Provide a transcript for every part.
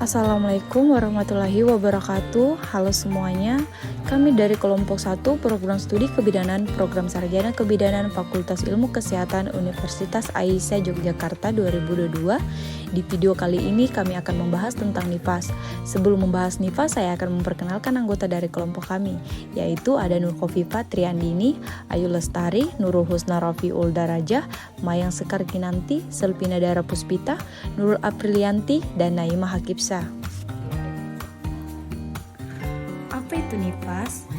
Assalamualaikum warahmatullahi wabarakatuh. Halo semuanya. Kami dari kelompok 1 Program Studi Kebidanan Program Sarjana Kebidanan Fakultas Ilmu Kesehatan Universitas Aisyah Yogyakarta 2022. Di video kali ini kami akan membahas tentang nifas. Sebelum membahas nifas, saya akan memperkenalkan anggota dari kelompok kami, yaitu ada Nur Khofifah Triandini, Ayu Lestari, Nurul Husna Rafiul Darajah, Mayang Sekar Kinanti, Selpina Dara Puspita, Nurul Aprilianti, dan Naimah Hakibsa. Apa itu nifas?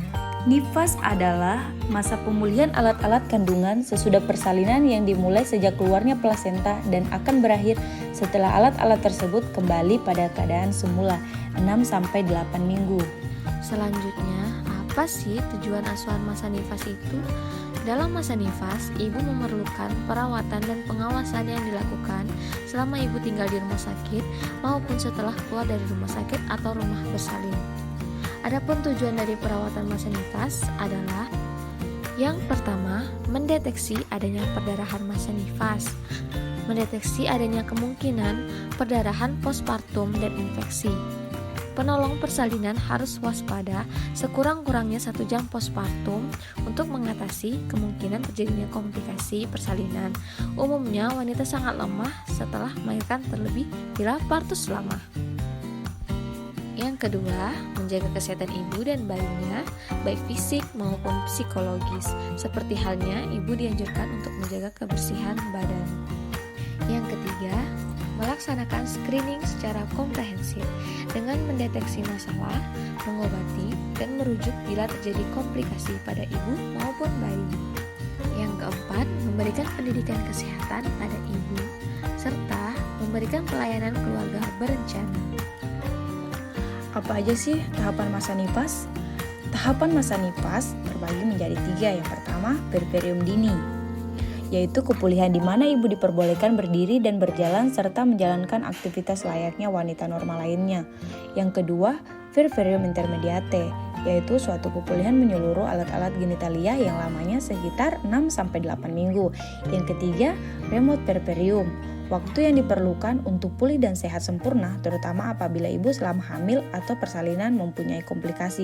Nifas adalah masa pemulihan alat-alat kandungan sesudah persalinan yang dimulai sejak keluarnya plasenta dan akan berakhir setelah alat-alat tersebut kembali pada keadaan semula 6-8 minggu. Selanjutnya, apa sih tujuan asuhan masa nifas itu? Dalam masa nifas, ibu memerlukan perawatan dan pengawasan yang dilakukan selama ibu tinggal di rumah sakit maupun setelah keluar dari rumah sakit atau rumah bersalin. Adapun tujuan dari perawatan masa nifas adalah yang pertama, mendeteksi adanya perdarahan masa nifas, mendeteksi adanya kemungkinan perdarahan postpartum dan infeksi. Penolong persalinan harus waspada sekurang-kurangnya 1 jam postpartum untuk mengatasi kemungkinan terjadinya komplikasi persalinan. Umumnya wanita sangat lemah setelah melahirkan terlebih bila partus lama. Yang kedua, menjaga kesehatan ibu dan bayinya, baik fisik maupun psikologis. Seperti halnya, ibu dianjurkan untuk menjaga kebersihan badan. Yang ketiga, melaksanakan screening secara komprehensif dengan mendeteksi masalah, mengobati, dan merujuk bila terjadi komplikasi pada ibu maupun bayi. Yang keempat, memberikan pendidikan kesehatan pada ibu, serta memberikan pelayanan keluarga berencana. Apa aja sih tahapan masa nifas? Tahapan masa nifas terbagi menjadi 3. Yang pertama, puerperium dini, yaitu kepulihan di mana ibu diperbolehkan berdiri dan berjalan serta menjalankan aktivitas layaknya wanita normal lainnya. Yang kedua, puerperium intermediate, yaitu suatu kepulihan menyeluruh alat-alat genitalia yang lamanya sekitar 6-8 minggu. Yang ketiga, remote puerperium, waktu yang diperlukan untuk pulih dan sehat sempurna, terutama apabila ibu selama hamil atau persalinan mempunyai komplikasi.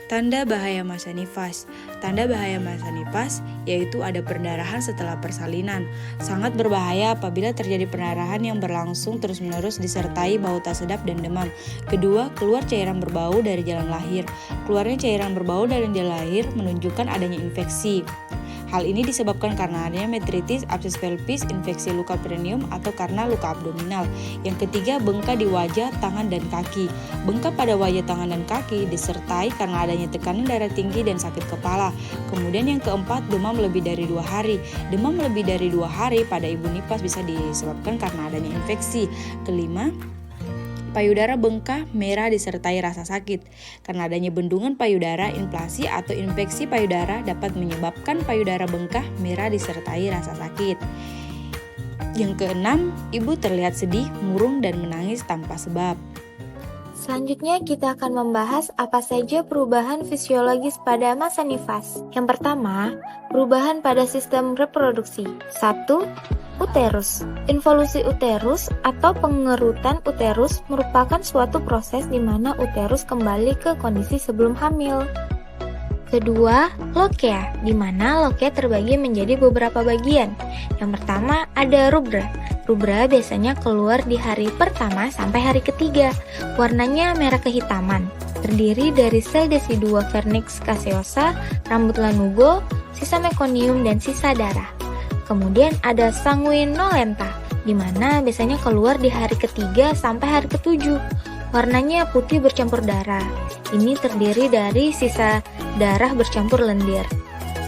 Tanda bahaya masa nifas. Tanda bahaya masa nifas yaitu ada perdarahan setelah persalinan. Sangat berbahaya apabila terjadi perdarahan yang berlangsung terus-menerus disertai bau tak sedap dan demam. Kedua, keluar cairan berbau dari jalan lahir. Keluarnya cairan berbau dari jalan lahir menunjukkan adanya infeksi. Hal ini disebabkan karena adanya metritis, abses pelvis, infeksi luka perineum, atau karena luka abdominal. Yang ketiga, bengkak di wajah, tangan, dan kaki. Bengkak pada wajah, tangan, dan kaki disertai karena adanya tekanan darah tinggi dan sakit kepala. Kemudian yang keempat, demam lebih dari 2 hari. Demam lebih dari 2 hari pada ibu nifas bisa disebabkan karena adanya infeksi. Kelima, payudara bengkak merah disertai rasa sakit. Karena adanya bendungan payudara, inflasi atau infeksi payudara dapat menyebabkan payudara bengkak merah disertai rasa sakit. Yang keenam, ibu terlihat sedih, murung, dan menangis tanpa sebab. Selanjutnya kita akan membahas apa saja perubahan fisiologis pada masa nifas. Yang pertama, perubahan pada sistem reproduksi. 1. Uterus. Involusi uterus atau pengerutan uterus merupakan suatu proses di mana uterus kembali ke kondisi sebelum hamil. Kedua, lokea, di mana lokea terbagi menjadi beberapa bagian. Yang pertama ada rubra. Rubra biasanya keluar di hari pertama sampai hari ketiga. Warnanya merah kehitaman. Terdiri dari sel desidua vernix caseosa, rambut lanugo, sisa mekonium, dan sisa darah. Kemudian ada sanguinolenta, di mana biasanya keluar di hari ketiga sampai hari ketujuh. Warnanya putih bercampur darah. Ini terdiri dari sisa darah bercampur lendir.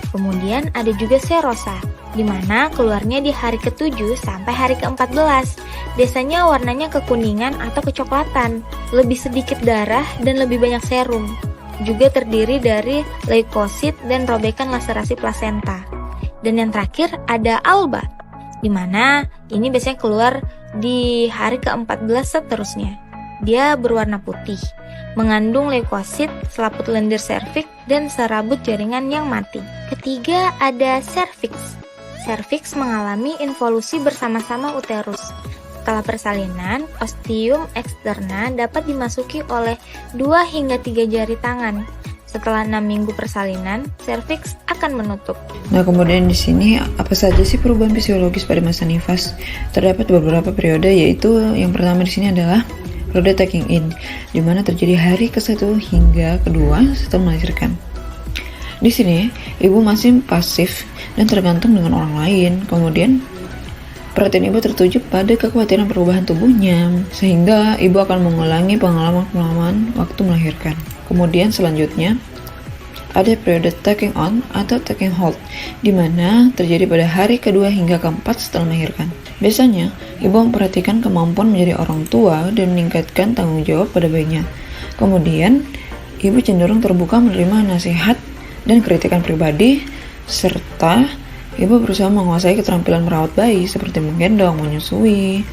Kemudian ada juga serosa, di mana keluarnya di hari ke-7 sampai hari ke-14. Biasanya warnanya kekuningan atau kecoklatan, lebih sedikit darah dan lebih banyak serum. Juga terdiri dari leukosit dan robekan laserasi plasenta. Dan yang terakhir ada alba, di mana ini biasanya keluar di hari ke-14 seterusnya. Dia berwarna putih, mengandung leukosit, selaput lendir serviks, dan serabut jaringan yang mati. Ketiga ada serviks. Serviks mengalami involusi bersama-sama uterus. Setelah persalinan, ostium eksterna dapat dimasuki oleh 2 hingga 3 jari tangan. Setelah 6 minggu persalinan, serviks akan menutup. Nah, kemudian di sini apa saja sih perubahan fisiologis pada masa nifas? Terdapat beberapa periode, yaitu yang pertama di sini adalah periode taking in, di mana terjadi hari ke-1 hingga ke-2 setelah melahirkan. Di sini, ibu masih pasif dan tergantung dengan orang lain. Kemudian, perhatian ibu tertuju pada kekhawatiran perubahan tubuhnya, sehingga ibu akan mengulangi pengalaman-pengalaman waktu melahirkan. Kemudian selanjutnya, ada periode taking on atau taking hold, di mana terjadi pada hari ke-2 hingga ke-4 setelah melahirkan. Biasanya, ibu memperhatikan kemampuan menjadi orang tua dan meningkatkan tanggung jawab pada bayinya. Kemudian, ibu cenderung terbuka menerima nasihat dan kritikan pribadi, serta ibu berusaha menguasai keterampilan merawat bayi seperti menggendong, menyusui,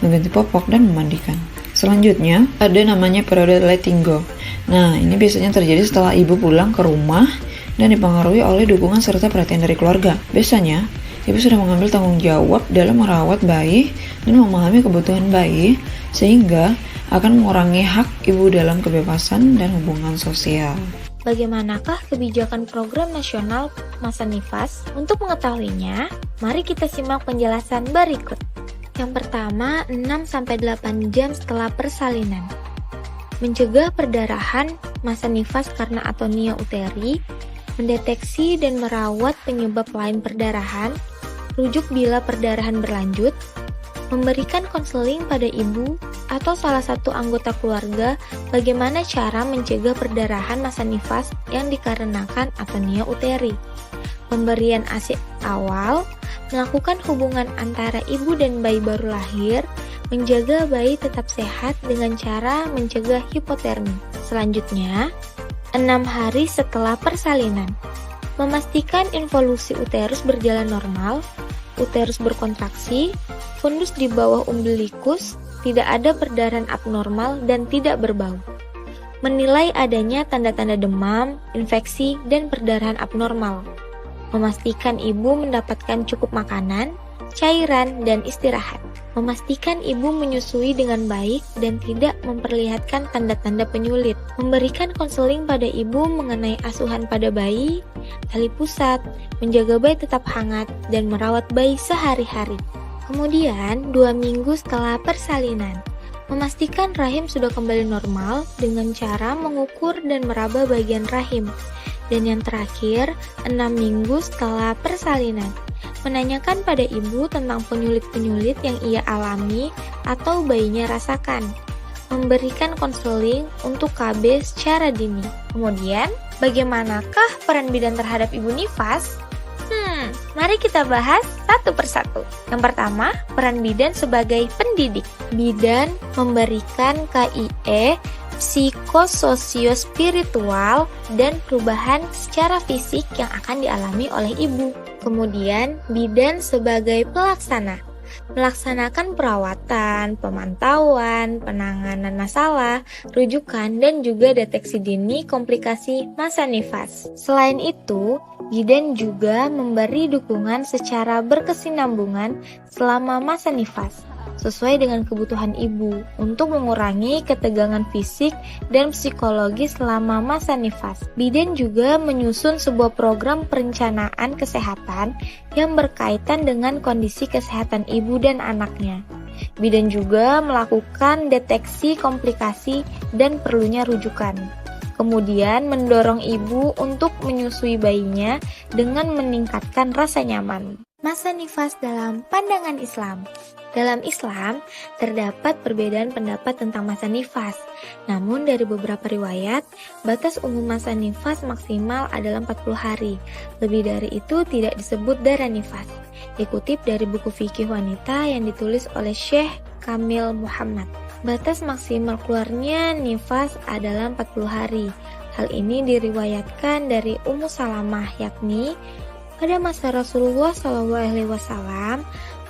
mengganti popok, dan memandikan. Selanjutnya, ada namanya periode letting go. Nah, ini biasanya terjadi setelah ibu pulang ke rumah dan dipengaruhi oleh dukungan serta perhatian dari keluarga. Biasanya, ibu sudah mengambil tanggung jawab dalam merawat bayi dan memahami kebutuhan bayi, sehingga akan mengurangi hak ibu dalam kebebasan dan hubungan sosial. Bagaimanakah kebijakan program nasional masa nifas? Untuk mengetahuinya, mari kita simak penjelasan berikut. Yang pertama, 6-8 jam setelah persalinan. Mencegah perdarahan masa nifas karena atonia uteri, mendeteksi dan merawat penyebab lain perdarahan, rujuk bila perdarahan berlanjut, memberikan konseling pada ibu atau salah satu anggota keluarga bagaimana cara mencegah perdarahan masa nifas yang dikarenakan atonia uteri, pemberian ASI awal, melakukan hubungan antara ibu dan bayi baru lahir, menjaga bayi tetap sehat dengan cara mencegah hipotermi. Selanjutnya, 6 hari setelah persalinan, memastikan involusi uterus berjalan normal, uterus berkontraksi, fundus di bawah umbilikus, tidak ada perdarahan abnormal dan tidak berbau. Menilai adanya tanda-tanda demam, infeksi, dan perdarahan abnormal. Memastikan ibu mendapatkan cukup makanan, cairan, dan istirahat. Memastikan ibu menyusui dengan baik dan tidak memperlihatkan tanda-tanda penyulit. Memberikan konseling pada ibu mengenai asuhan pada bayi, tali pusat, menjaga bayi tetap hangat, dan merawat bayi sehari-hari. Kemudian, 2 minggu setelah persalinan, memastikan rahim sudah kembali normal dengan cara mengukur dan meraba bagian rahim. Dan yang terakhir, 6 minggu setelah persalinan, menanyakan pada ibu tentang penyulit-penyulit yang ia alami atau bayinya rasakan. Memberikan konseling untuk KB secara dini. Kemudian, bagaimanakah peran bidan terhadap ibu nifas? Mari kita bahas satu persatu. Yang pertama, peran bidan sebagai pendidik. Bidan memberikan KIE psikososio-spiritual dan perubahan secara fisik yang akan dialami oleh ibu. Kemudian, bidan sebagai pelaksana, melaksanakan perawatan, pemantauan, penanganan masalah, rujukan, dan juga deteksi dini komplikasi masa nifas. Selain itu, bidan juga memberi dukungan secara berkesinambungan selama masa nifas, sesuai dengan kebutuhan ibu untuk mengurangi ketegangan fisik dan psikologi selama masa nifas. Bidan juga menyusun sebuah program perencanaan kesehatan yang berkaitan dengan kondisi kesehatan ibu dan anaknya. Bidan juga melakukan deteksi komplikasi dan perlunya rujukan. Kemudian mendorong ibu untuk menyusui bayinya dengan meningkatkan rasa nyaman. Masa nifas dalam pandangan Islam. Dalam Islam, terdapat perbedaan pendapat tentang masa nifas. Namun dari beberapa riwayat, batas umum masa nifas maksimal adalah 40 hari. Lebih dari itu tidak disebut darah nifas. Dikutip dari buku fikih wanita yang ditulis oleh Syekh Kamil Muhammad. Batas maksimal keluarnya nifas adalah 40 hari. Hal ini diriwayatkan dari Ummu Salamah, yakni pada masa Rasulullah SAW,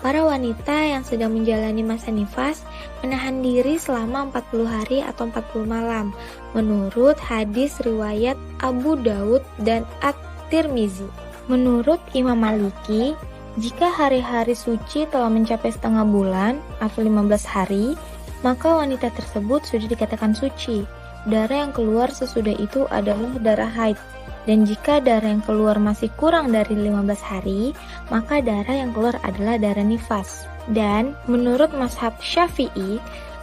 para wanita yang sedang menjalani masa nifas menahan diri selama 40 hari atau 40 malam, menurut hadis riwayat Abu Daud dan At-Tirmizi. Menurut Imam Maliki, Jika hari-hari suci telah mencapai setengah bulan atau 15 hari, maka wanita tersebut sudah dikatakan suci. Darah yang keluar sesudah itu adalah darah haid. Dan jika darah yang keluar masih kurang dari 15 hari, maka darah yang keluar adalah darah nifas. Dan menurut mazhab Syafi'i,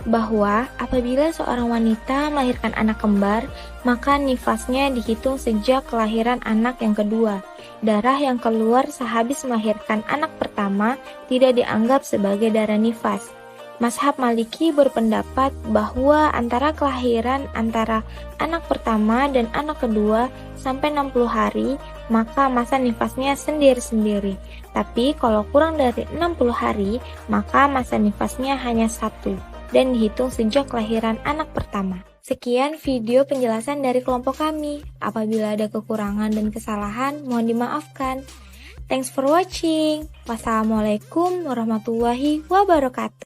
bahwa apabila seorang wanita melahirkan anak kembar, maka nifasnya dihitung sejak kelahiran anak yang kedua. Darah yang keluar sehabis melahirkan anak pertama tidak dianggap sebagai darah nifas. Mazhab Maliki berpendapat bahwa antara kelahiran antara anak pertama dan anak kedua sampai 60 hari, maka masa nifasnya sendiri-sendiri. Tapi kalau kurang dari 60 hari, maka masa nifasnya hanya 1 dan dihitung sejak kelahiran anak pertama. Sekian video penjelasan dari kelompok kami. Apabila ada kekurangan dan kesalahan, mohon dimaafkan. Thanks for watching. Wassalamualaikum warahmatullahi wabarakatuh.